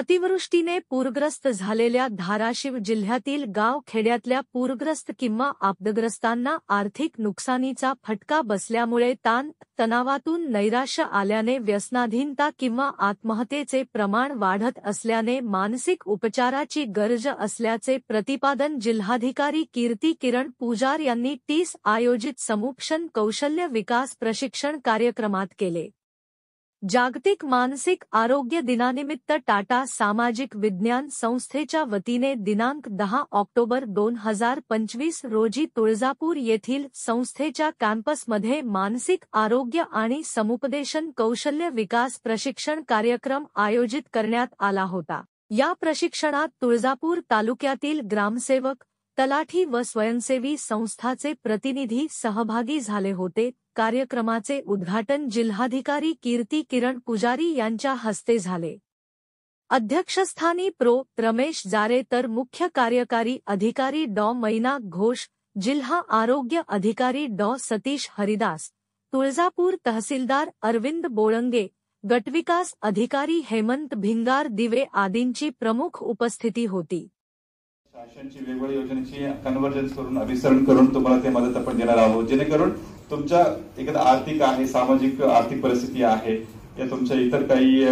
अतिवृष्टीने पूरग्रस्त झालेल्या धाराशिव जिल्ह्यातील गाव खेड्यातल्या पूरग्रस्त किंवा आपदग्रस्तांना आर्थिक नुकसानीचा फटका बसल्यामुळे तणावातून नैराश्य आल्याने व्यसनाधीनता किंवा आत्महत्येचे प्रमाण वाढत असल्याने मानसिक उपचाराची गरज असल्याचे प्रतिपादन जिल्हाधिकारी कीर्ती किरण पुजार यांनी 30 आयोजित समुपदेशन कौशल्य विकास प्रशिक्षण कार्यक्रमात केले। जागतिक मानसिक आरोग्य दिनानिमित्त टाटा सामाजिक विज्ञान संस्थेच्या वतीने दिनांक 10 ऑक्टोबर 2025 रोजी तुळजापूर येथील संस्थेच्या कॅम्पसमध्ये मानसिक आरोग्य आणि समुपदेशन कौशल्य विकास प्रशिक्षण कार्यक्रम आयोजित करण्यात आला होता। या प्रशिक्षणात तुळजापूर तालुक्यातील ग्रामसेवक, तलाठी व स्वयंसेवी संस्थाचे प्रतिनिधी सहभागी झाले होते। कार्यक्रमाचे उद्घाटन जिल्हाधिकारी कीर्ती किरण पुजारी यांच्या हस्ते झाले। अध्यक्षस्थानी रमेश जारे तर मुख्य कार्यकारी अधिकारी मैना घोष, जिल्हा आरोग्य अधिकारी सतीश हरिदास, तुळजापूर तहसीलदार अरविंद बोळंगे, गटविकास अधिकारी हेमंत भिंगार दिवे आदींची प्रमुख उपस्थिती होती। शासनाची वेगवेगळ्या योजनेची कन्व्हर्जन्स करून अभिसरण करून तुम्हाला ते मदत आपण देणार आहोत, जेणेकरून तुमच्या एखादा आर्थिक आहे, सामाजिक आर्थिक परिस्थिती आहे, या तुमच्या इतर काही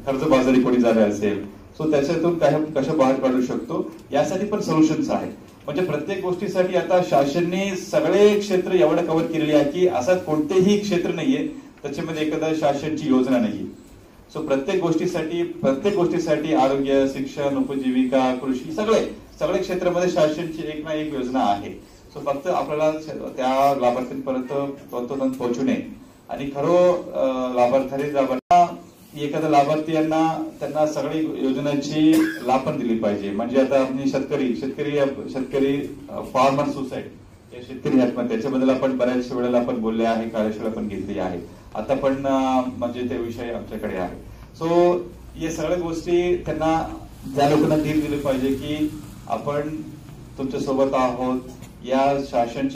कर्जबाजारी कोणी झाले असेल, सो त्याच्यातून कसं बाहेर काढू शकतो यासाठी पण सोल्युशन्स आहेत। म्हणजे प्रत्येक गोष्टीसाठी आता शासनाने सगळे क्षेत्र एवढं कव्हर केलेले आहे की असं कोणतेही क्षेत्र नाहीये त्याच्यामध्ये एखादा शासनाची योजना नाहीये। सो प्रत्येक गोष्टीसाठी आरोग्य, शिक्षण, उपजीविका, कृषी सगळे क्षेत्रामध्ये शासनाची एक ना एक योजना आहे। सो फक्त आपल्याला त्या लाभार्थ्यांपर्यंत तंतोतंत पोहोचणे आणि खरं एखाद्या लाभार्थ्यांना त्यांना सगळी योजनांची लाभ पण दिली पाहिजे। म्हणजे आता आपण शेतकरी फार्मर सुसाईड या शेतकरी आत्महत्या त्याच्याबद्दल आपण बऱ्याच वेळेला आपण बोलले आहे, कार्यशाळा पण घेतली आहे, आता पण म्हणजे ते विषय आमच्याकडे आहे। सो या सगळ्या गोष्टी त्यांना त्या लोकांना धीर दिले पाहिजे की आपण तुमच्या सोबत आहोत। या शासन